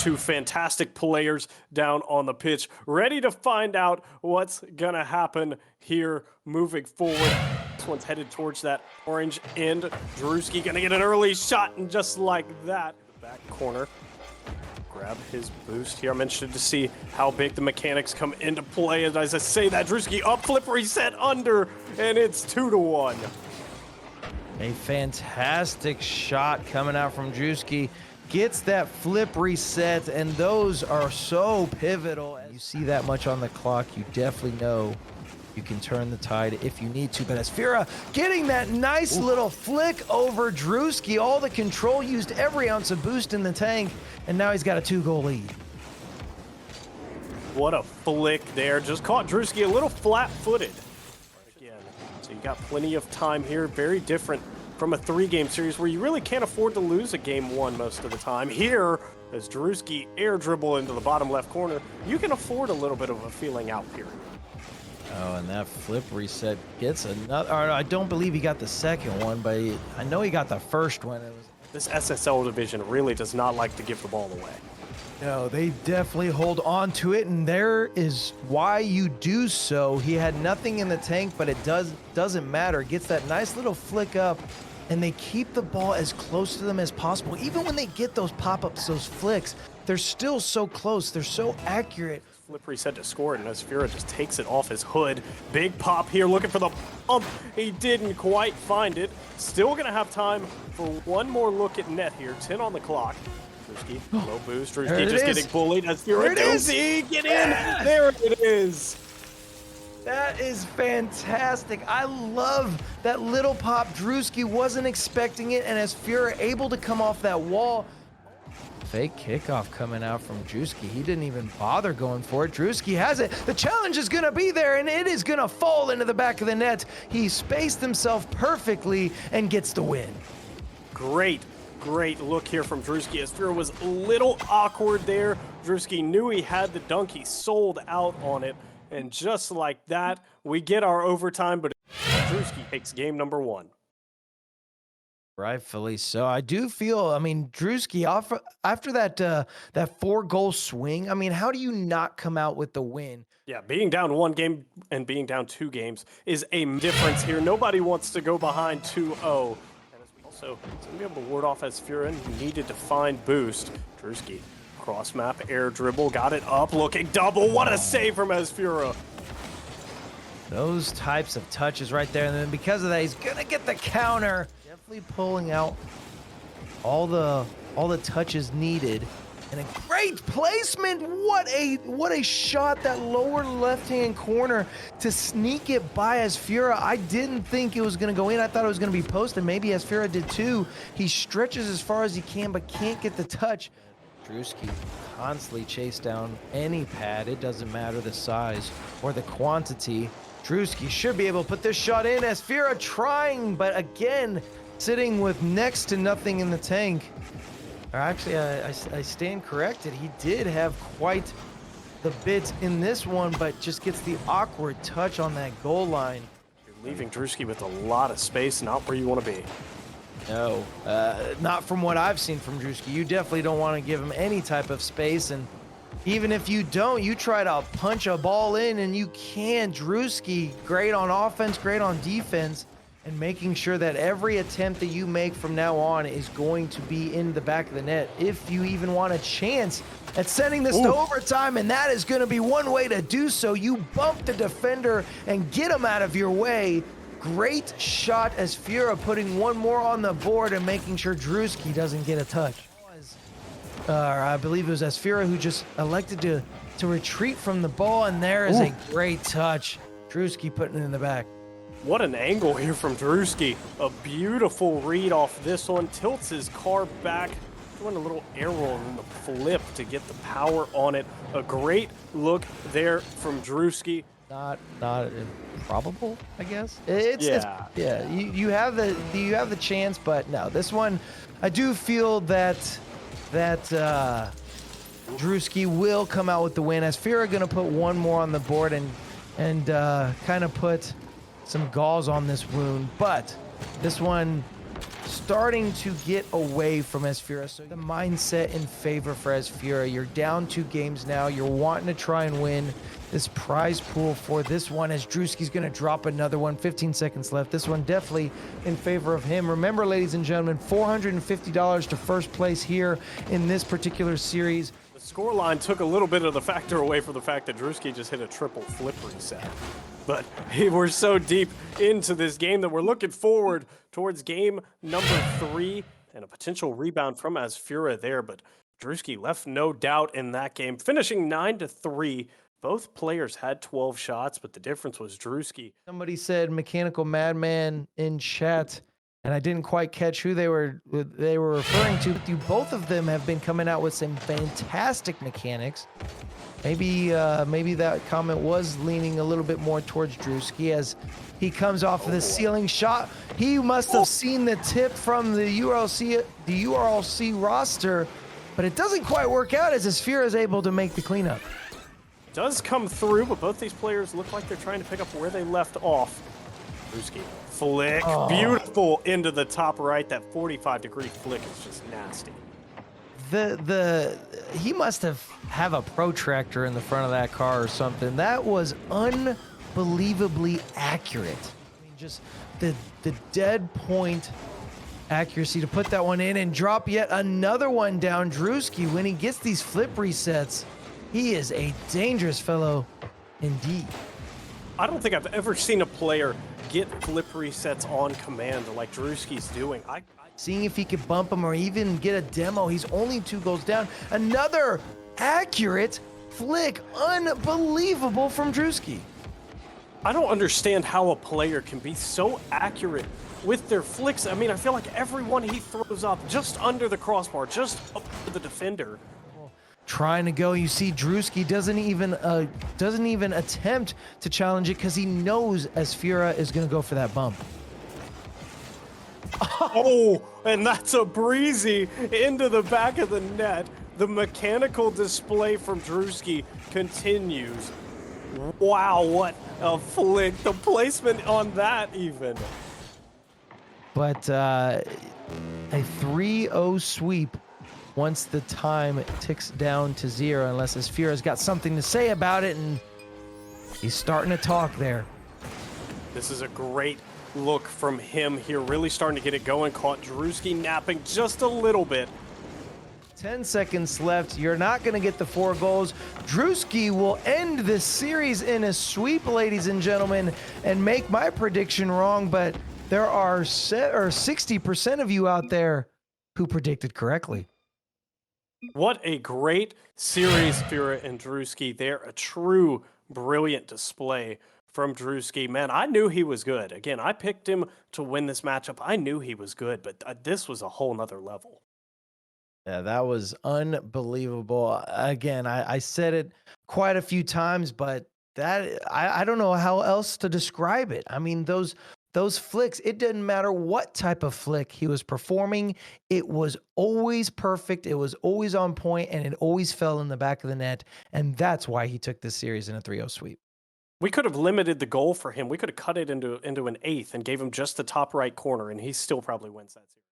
Two fantastic players down on the pitch, ready to find out what's gonna happen here moving forward. This one's headed towards that orange end. Drewski gonna get an early shot, and just like that, back corner. Grab his boost here. I'm interested to see how big the mechanics come into play. And as I say that, Drewski up, flip reset under, and it's 2-1. A fantastic shot coming out from Drewski. Gets that flip reset, and those are so pivotal. You see that much on the clock, you definitely know you can turn the tide if you need to. But Asphira getting that nice little flick over Drewski. All the control, used every ounce of boost in the tank, and now he's got a 2-goal lead. What a flick there. Just caught Drewski a little flat-footed. Again, so you got plenty of time here. Very different from a 3-game series where you really can't afford to lose a game 1 most of the time. Here, as Drewski air dribble into the bottom left corner, you can afford a little bit of a feeling out here. Oh, and that flip reset gets another. I don't believe he got the second one, but I know he got the first one. This SSL division really does not like to give the ball away. No, they definitely hold on to it, and there is why you do so. He had nothing in the tank, but it doesn't matter. Gets that nice little flick up, and they keep the ball as close to them as possible. Even when they get those pop-ups, those flicks, they're still so close. They're so accurate. Flip reset to score, and Asphira just takes it off his hood. Big pop here, looking for the pump. He didn't quite find it. Still gonna have time for one more look at net here. 10 on the clock. Drewski, low boost. Drewski just getting bullied. Asphira, does he get in? There it is. That is fantastic. I love that little pop. Drewski wasn't expecting it, and Asphira able to come off that wall. Fake kickoff coming out from Drewski. He didn't even bother going for it. Drewski has it. The challenge is going to be there, and it is going to fall into the back of the net. He spaced himself perfectly and gets the win. Great look here from Drewski. Asphira was a little awkward there. Drewski knew he had the dunk. He sold out on it. And just like that, we get our overtime, but Drewski takes game number 1. Rightfully so. I do feel, I mean, Drewski, after that 4-goal swing, I mean, how do you not come out with the win? Yeah, being down 1 game and being down 2 games is a difference here. Nobody wants to go behind 2-0. And also, it's going to be able to ward off Asphira, who needed to find boost. Drewski, cross map, air dribble, got it up, looking double. What a save from Asphira. Those types of touches right there, and then because of that, he's going to get the counter. Definitely pulling out all the touches needed, and a great placement. What a shot, that lower left-hand corner to sneak it by Asphira. I didn't think it was going to go in. I thought it was going to be posted. Maybe Asphira did too. He stretches as far as he can, but can't get the touch. Drewski constantly chased down any pad. It doesn't matter the size or the quantity. Drewski should be able to put this shot in. Asphira trying, but again, sitting with next to nothing in the tank. Or actually, I stand corrected. He did have quite the bit in this one, but just gets the awkward touch on that goal line. You're leaving Drewski with a lot of space, not where you want to be. No, not from what I've seen from Drewski. You definitely don't want to give him any type of space, and even if you don't, you try to punch a ball in, and you can. Drewski, great on offense, great on defense, and making sure that every attempt that you make from now on is going to be in the back of the net if you even want a chance at sending this to overtime, and that is going to be one way to do so. You bump the defender and get him out of your way. Great shot, Asphira putting one more on the board and making sure Drewski doesn't get a touch. I believe it was Asphira who just elected to retreat from the ball, and there is a great touch. Drewski putting it in the back. What an angle here from Drewski. A beautiful read off this one. Tilts his car back, doing a little air roll and the flip to get the power on it. A great look there from Drewski. Not improbable, I guess. You have the chance, but no, this one, I do feel that Drewski will come out with the win. Asphira going to put one more on the board and kind of put some gauze on this wound, but this one starting to get away from Esfira. So the mindset in favor for Esfira. You're down 2 games now. You're wanting to try and win this prize pool for this one, as Drewski's going to drop another one. 15 seconds left. This one definitely in favor of him. Remember, ladies and gentlemen, $450 to first place here in this particular series. The scoreline took a little bit of the factor away from the fact that Drewski just hit a triple flip reset. But we're so deep into this game that we're looking forward towards game number 3 and a potential rebound from Esfira there. But Drewski left no doubt in that game, finishing 9-3. Both players had 12 shots, but the difference was Drewski. Somebody said Mechanical Madman in chat, and I didn't quite catch who they were referring to. Both of them have been coming out with some fantastic mechanics. Maybe that comment was leaning a little bit more towards Drewski as he comes off of the ceiling shot. He must have seen the tip from the URLC roster, but it doesn't quite work out as Esfira is able to make the cleanup. Does come through, but both these players look like they're trying to pick up where they left off. Drewski flick, beautiful into the top right. That 45-degree flick is just nasty. He must have a protractor in the front of that car or something. That was unbelievably accurate. I mean, just the dead point accuracy to put that one in and drop yet another one down. Drewski, when he gets these flip resets, he is a dangerous fellow indeed. I don't think I've ever seen a player get flip resets on command like Drewski's doing. Seeing if he could bump him or even get a demo. He's only 2 goals down. Another accurate flick. Unbelievable from Drewski. I don't understand how a player can be so accurate with their flicks. I mean, I feel like everyone he throws up just under the crossbar, just up to the defender. Trying to go, you see Drewski doesn't even attempt to challenge it because he knows Esfira is going to go for that bump. Oh, and that's a breezy into the back of the net. The mechanical display from Drewski continues. Wow, what a flick. The placement on that even. But a 3-0 sweep once the time ticks down to 0, unless Esfira's got something to say about it, and he's starting to talk there. This is a great look from him here, really starting to get it going. Caught Drewski napping just a little bit. 10 seconds left. You're not going to get the 4 goals. Drewski will end this series in a sweep, ladies and gentlemen, and make my prediction wrong, but there are 60% of you out there who predicted correctly. What a great series, Esfira and Drewski. They're a true brilliant display from Drewski. Man, I knew he was good. Again, I picked him to win this matchup. I knew he was good, but this was a whole nother level. Yeah, that was unbelievable. Again, I said it quite a few times, but that I don't know how else to describe it. I mean, those flicks, it didn't matter what type of flick he was performing. It was always perfect. It was always on point, and it always fell in the back of the net. And that's why he took this series in a 3-0 sweep. We could have limited the goal for him. We could have cut it into an 1/8 and gave him just the top right corner, and he still probably wins that series.